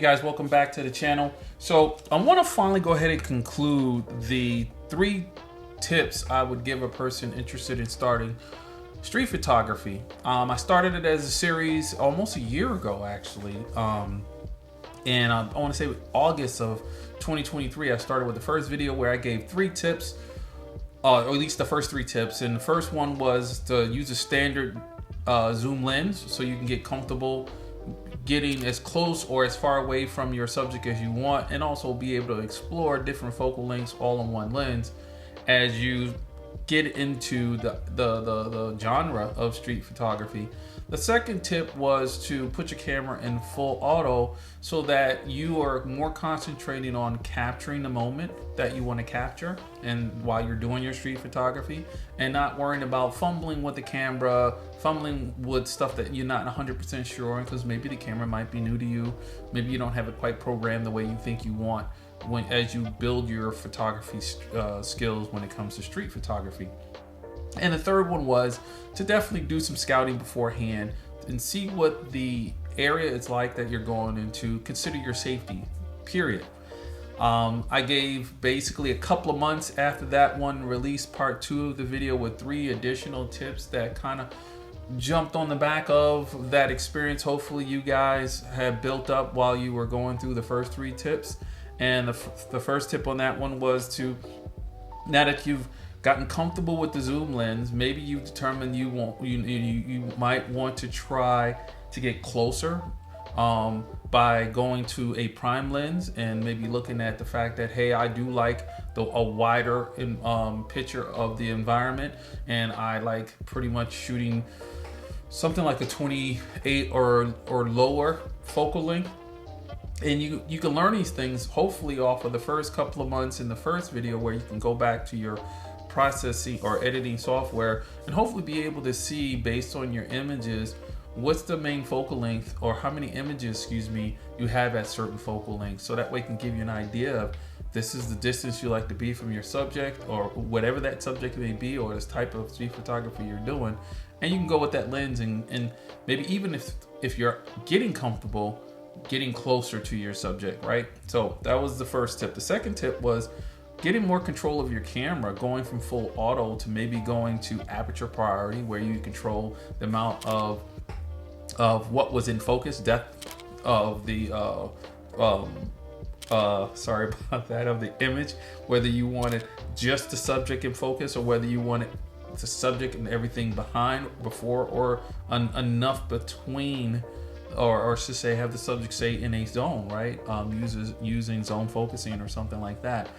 guys, welcome back to the channel. So I want to finally go ahead and conclude the 3 tips I would give a person interested in starting street photography. I started it as a series almost a year ago, actually. And I want to say August of 2023, I started with the first video where I gave 3 tips, or at least the first 3 tips. And the first one was to use a standard zoom lens so you can get comfortable getting as close or as far away from your subject as you want, and also be able to explore different focal lengths all in one lens as you get into the genre of street photography. The second tip was to put your camera in full auto so that you are more concentrating on capturing the moment that you want to capture and while you're doing your street photography, and not worrying about fumbling with the camera, fumbling with stuff that you're not 100% sure on, because maybe the camera might be new to you, maybe you don't have it quite programmed the way you think you want as you build your photography skills when it comes to street photography. And the third one was to definitely do some scouting beforehand and see what the area is like that you're going into. Consider your safety, period. I gave basically a couple of months after that one, released part 2 of the video with 3 additional tips that kind of jumped on the back of that experience. Hopefully you guys have built up while you were going through the first 3 tips. And the first tip on that one was to, now that you've gotten comfortable with the zoom lens, maybe you determined you might want to try to get closer by going to a prime lens and maybe looking at the fact that, hey, I do like a wider picture of the environment, and I like pretty much shooting something like a 28 or lower focal length. And you can learn these things hopefully off of the first couple of months in the first video, where you can go back to your processing or editing software and hopefully be able to see, based on your images, what's the main focal length, or how many images, excuse me, you have at certain focal lengths. So that way it can give you an idea of, this is the distance you like to be from your subject, or whatever that subject may be, or this type of street photography you're doing. And you can go with that lens and maybe even if you're getting comfortable, getting closer to your subject, right? So that was the first tip. The second tip was getting more control of your camera, going from full auto to maybe going to aperture priority, where you control the amount of what was in focus, depth of the sorry about that, of the image, whether you wanted just the subject in focus or whether you wanted the subject and everything before, or enough between, or should say have the subject say in a zone, right? Using zone focusing or something like that.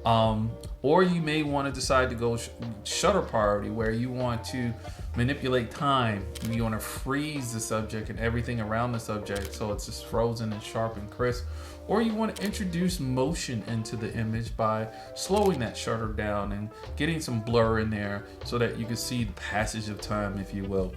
Or you may want to decide to go shutter priority, where you want to manipulate time. You want to freeze the subject and everything around the subject so it's just frozen and sharp and crisp. Or you want to introduce motion into the image by slowing that shutter down and getting some blur in there so that you can see the passage of time, if you will.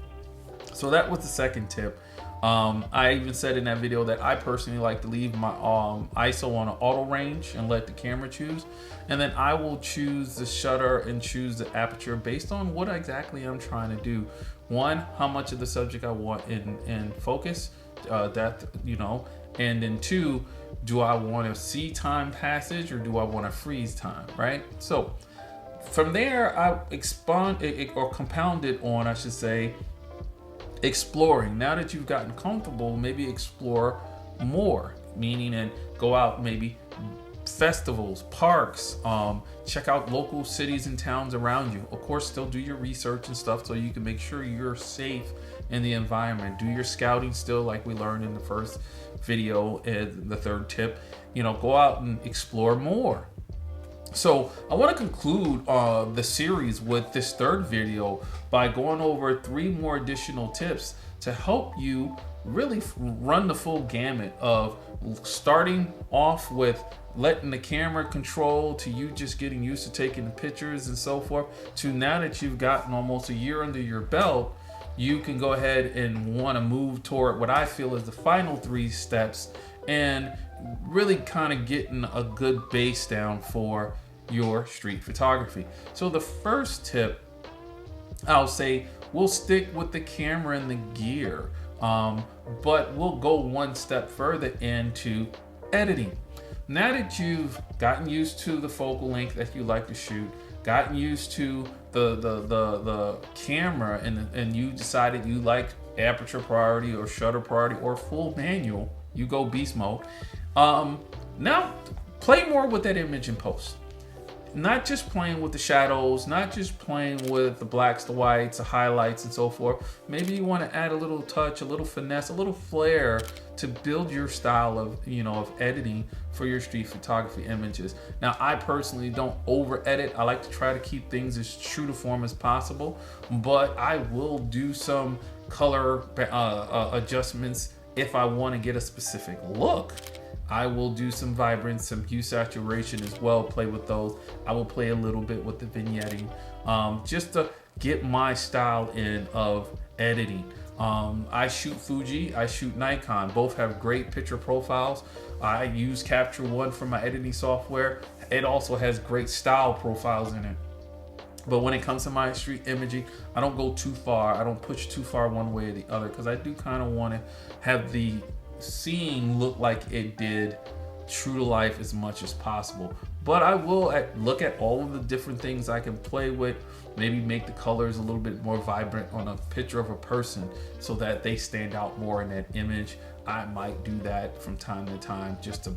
So that was the second tip. I even said in that video that I personally like to leave my ISO on an auto range and let the camera choose, and then I will choose the shutter and choose the aperture based on what exactly I'm trying to do. 1, how much of the subject I want in focus, depth, and then 2, do I want to see time passage or do I want to freeze time, right? So from there, I compounded on, I should say, exploring. Now that you've gotten comfortable, maybe explore more, meaning, and go out, maybe festivals, parks, check out local cities and towns around you. Of course, still do your research and stuff so you can make sure you're safe in the environment. Do your scouting still, like we learned in the first video and the third tip. Go out and explore more. So I want to conclude the series with this third video by going over 3 more additional tips to help you really run the full gamut of starting off with letting the camera control, to you just getting used to taking the pictures and so forth, to now that you've gotten almost a year under your belt, you can go ahead and want to move toward what I feel is the final 3 steps, and really kind of getting a good base down for your street photography. So the first tip, I'll say, we'll stick with the camera and the gear. But we'll go one step further into editing. Now that you've gotten used to the focal length that you like to shoot, gotten used to the camera, and you decided you like aperture priority or shutter priority or full manual, you go beast mode. Now play more with that image in post. Not just playing with the shadows, not just playing with the blacks, the whites, the highlights, and so forth. Maybe you want to add a little touch, a little finesse, a little flair to build your style of, of editing for your street photography images. Now, I personally don't over edit. I like to try to keep things as true to form as possible, but I will do some color adjustments if I want to get a specific look. I will do some vibrance, some hue saturation as well, play with those. I will play a little bit with the vignetting, just to get my style in of editing. I shoot Fuji, I shoot Nikon. Both have great picture profiles. I use Capture One for my editing software. It also has great style profiles in it. But when it comes to my street imaging, I don't go too far. I don't push too far one way or the other, because I do kind of want to have the seeing look like it did true to life as much as possible. But I will look at all of the different things I can play with, maybe make the colors a little bit more vibrant on a picture of a person so that they stand out more in that image. I might do that from time to time just to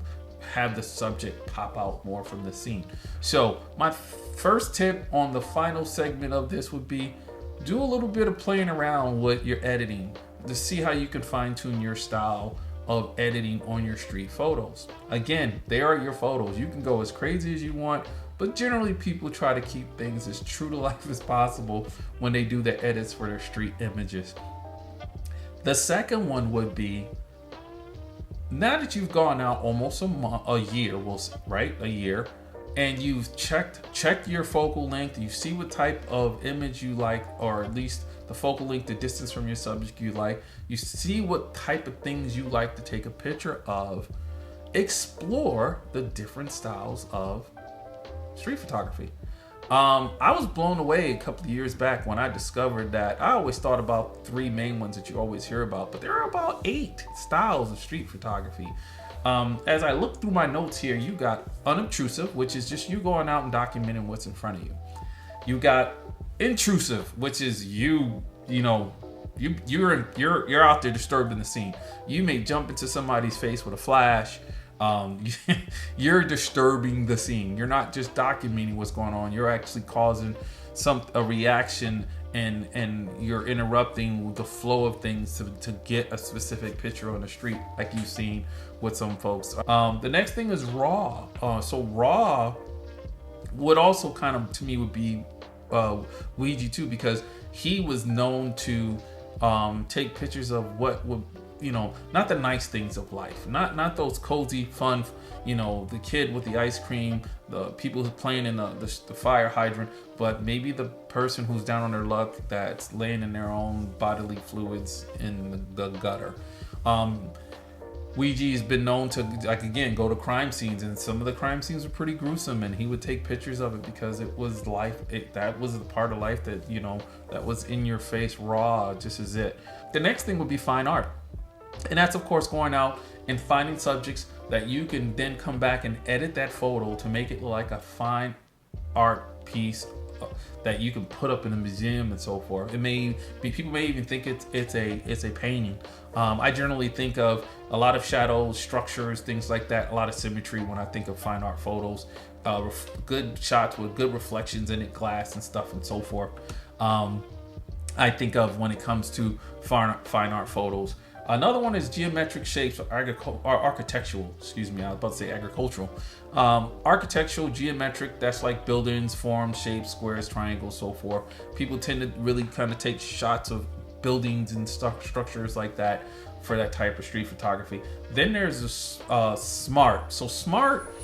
have the subject pop out more from the scene. So my first tip on the final segment of this would be, do a little bit of playing around with your editing to see how you can fine tune your style of editing on your street photos. Again, they are your photos. You can go as crazy as you want, but generally people try to keep things as true to life as possible when they do their edits for their street images. The second one would be, now that you've gone out almost a year, a year, and you've checked your focal length, you see what type of image you like, or at least the focal length, the distance from your subject you like, you see what type of things you like to take a picture of, explore the different styles of street photography. I was blown away a couple of years back when I discovered that I always thought about 3 main ones that you always hear about, but there are about 8 styles of street photography. As I look through my notes here, you got unobtrusive, which is just you going out and documenting what's in front of you. You got intrusive, which is you're out there disturbing the scene. You may jump into somebody's face with a flash. You're disturbing the scene. You're not just documenting what's going on. You're actually causing a reaction, and you're interrupting the flow of things to get a specific picture on the street, like you've seen with some folks. The next thing is raw. So raw would also kind of, to me, would be Ouija too, because he was known to take pictures of what would, not the nice things of life, not those cozy, fun, the kid with the ice cream, the people who's playing in the fire hydrant, but maybe the person who's down on their luck that's laying in their own bodily fluids in the gutter. Ouija has been known to, go to crime scenes, and some of the crime scenes were pretty gruesome, and he would take pictures of it because it was life. That was a part of life that, that was in your face, raw, just as it. The next thing would be fine art. And that's, of course, going out and finding subjects that you can then come back and edit that photo to make it look like a fine art piece that you can put up in a museum and so forth. It may be, people may even think it's a painting. I generally think of a lot of shadows, structures, things like that, a lot of symmetry when I think of fine art photos. Good shots with good reflections in it, glass and stuff and so forth. I think of when it comes to fine art photos. Another one is geometric shapes, or architectural, I was about to say agricultural. Architectural, geometric, that's like buildings, forms, shapes, squares, triangles, so forth. People tend to really kind of take shots of buildings and structures like that for that type of street photography. Then there's smart. So smart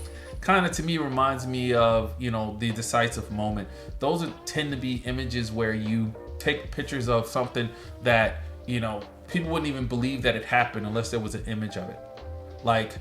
kind of, to me, reminds me of, the decisive moment. Those tend to be images where you take pictures of something that, people wouldn't even believe that it happened unless there was an image of it. Like,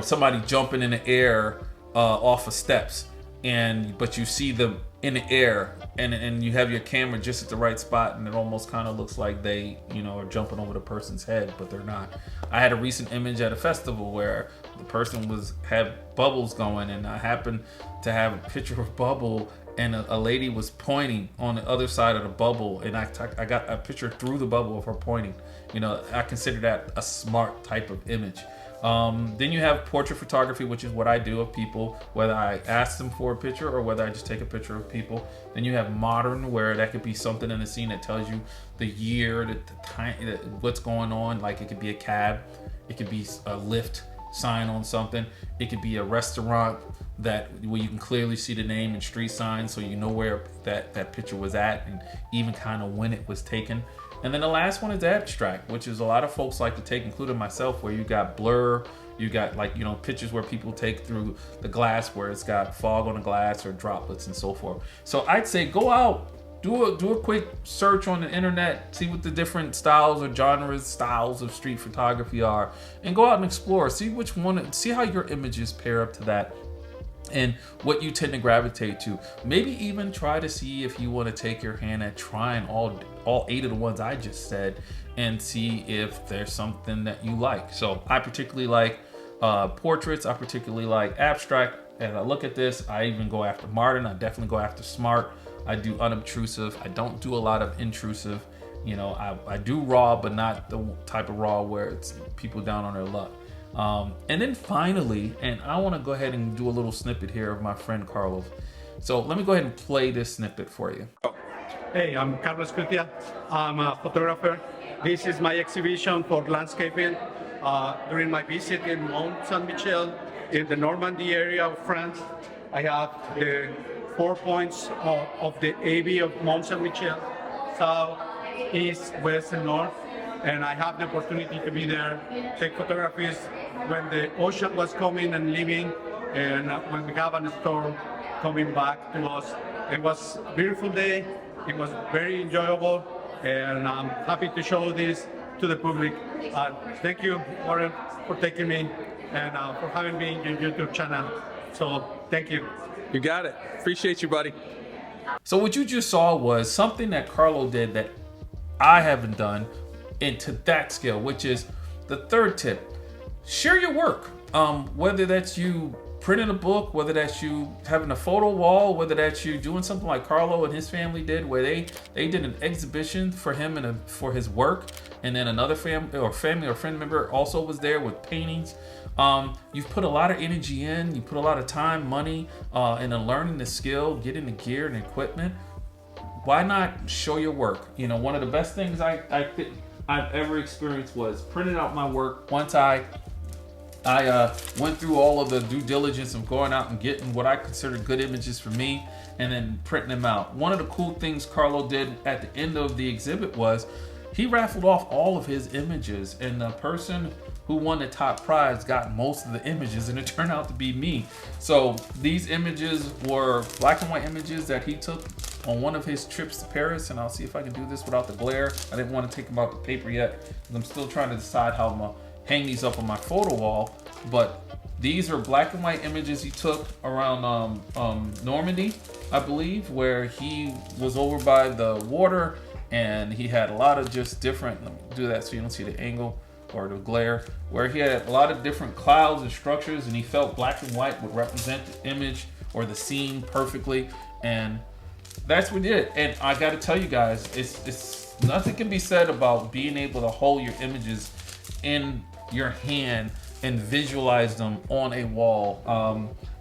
somebody jumping in the air off of steps, but you see them in the air and you have your camera just at the right spot, and it almost kind of looks like they, are jumping over the person's head, but they're not. I had a recent image at a festival where the person had bubbles going, and I happened to have a picture of bubble, and a lady was pointing on the other side of the bubble, and I got a picture through the bubble of her pointing. I consider that a smart type of image. Then you have portrait photography, which is what I do of people, whether I ask them for a picture or whether I just take a picture of people. Then you have modern, where that could be something in the scene that tells you the year, the time, what's going on. Like it could be a cab, it could be a lift sign on something, it could be a restaurant where you can clearly see the name and street sign, so you know where that picture was at and even kind of when it was taken. And then the last one is abstract, which is a lot of folks like to take, including myself, where you got blur, you got pictures where people take through the glass where it's got fog on the glass or droplets and so forth. So I'd say go out, do a quick search on the internet, see what the different styles or styles of street photography are, and go out and explore. See how your images pair up to that, and what you tend to gravitate to. Maybe even try to see if you want to take your hand at trying all 8 of the ones I just said and see if there's something that you like. So I particularly like portraits. I particularly like abstract. As I look at this, I even go after modern. I definitely go after smart. I do unobtrusive. I don't do a lot of intrusive. I do raw, but not the type of raw where it's people down on their luck. And then finally, and I want to go ahead and do a little snippet here of my friend Carlos. So let me go ahead and play this snippet for you. Hey, I'm Carlos Cutia. I'm a photographer. This is my exhibition for landscaping. During my visit in Mont Saint-Michel in the Normandy area of France, I have the 4 points of the AB of Mont Saint-Michel, south, east, west, and north. And I have the opportunity to be there, take photographies when the ocean was coming and leaving, and when we have a storm coming back to us. It was a beautiful day. It was very enjoyable, and I'm happy to show this to the public. Thank you, Warren, for taking me and for having me in your YouTube channel. So thank you. You got it. Appreciate you, buddy. So what you just saw was something that Carlo did that I haven't done into that scale, which is the third tip. Share your work. Whether that's you printing a book, whether that's you having a photo wall, whether that's you doing something like Carlo and his family did, where they did an exhibition for him and for his work, and then another family or friend member also was there with paintings. You've put a lot of energy in, you put a lot of time, money, into learning the skill, getting the gear and equipment. Why not show your work? One of the best things I've ever experienced was printing out my work. Once I went through all of the due diligence of going out and getting what I consider good images for me and then printing them out. One of the cool things Carlo did at the end of the exhibit was he raffled off all of his images, and the person who won the top prize got most of the images, and it turned out to be me. So these images were black and white images that he took on one of his trips to Paris, and I'll see if I can do this without the glare. I didn't want to take them out the paper yet, because I'm still trying to decide how I'm gonna hang these up on my photo wall. But these are black and white images he took around Normandy, I believe, where he was over by the water, and he had a lot of just different, let me do that so you don't see the angle or the glare, where he had a lot of different clouds and structures, and he felt black and white would represent the image or the scene perfectly, and that's what we did. And I got to tell you guys, it's nothing can be said about being able to hold your images in your hand and visualize them on a wall.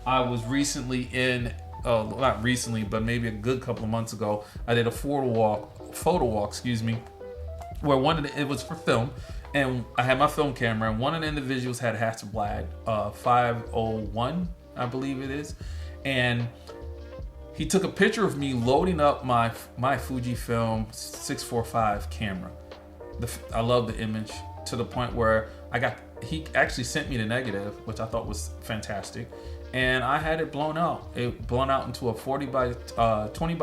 I was recently not recently, but maybe a good couple of months ago, I did a photo walk, where it was for film, and I had my film camera, and one of the individuals had a Hasselblad 501, I believe it is, and he took a picture of me loading up my Fujifilm 645 camera. I love the image to the point where he actually sent me the negative, which I thought was fantastic, and I had it blown out. It blown out into a 20 by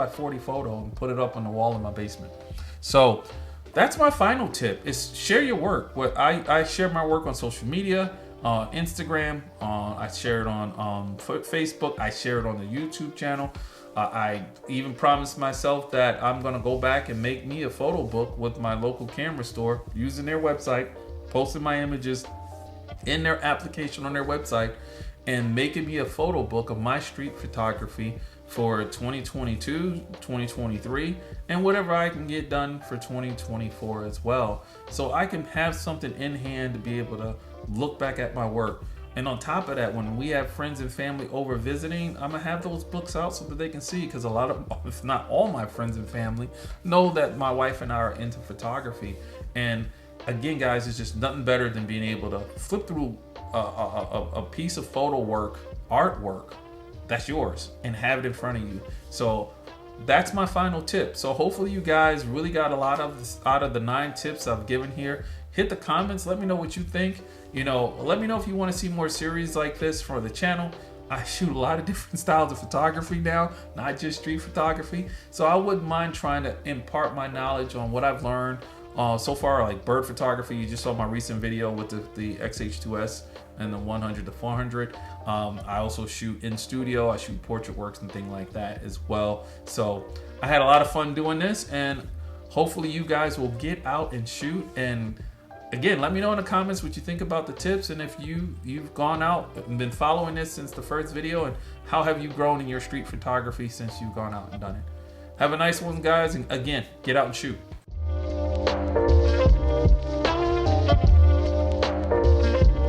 40 photo and put it up on the wall in my basement. So that's my final tip: is share your work. I share my work on social media, Instagram. I share it on Facebook. I share it on the YouTube channel. I even promised myself that I'm gonna go back and make me a photo book with my local camera store using their website, posting my images in their application on their website, and making me a photo book of my street photography for 2022, 2023, and whatever I can get done for 2024 as well. So I can have something in hand to be able to look back at my work. And on top of that, when we have friends and family over visiting, I'm gonna have those books out so that they can see, because a lot of, if not all my friends and family, know that my wife and I are into photography. And again, guys, it's just nothing better than being able to flip through a piece of photo work, artwork that's yours, and have it in front of you. So that's my final tip. So hopefully you guys really got a lot of this out of the 9 tips I've given here. Hit the comments, let me know what you think. You know, let me know if you want to see more series like this for the channel. I shoot a lot of different styles of photography now, not just street photography. So I wouldn't mind trying to impart my knowledge on what I've learned so far, like bird photography. You just saw my recent video with the XH2S and the 100 to 400. I also shoot in studio. I shoot portrait works and things like that as well. So I had a lot of fun doing this, and hopefully you guys will get out and shoot. And again, let me know in the comments what you think about the tips, and if you've gone out and been following this since the first video, and how have you grown in your street photography since you've gone out and done it. Have a nice one, guys, and again, get out and shoot.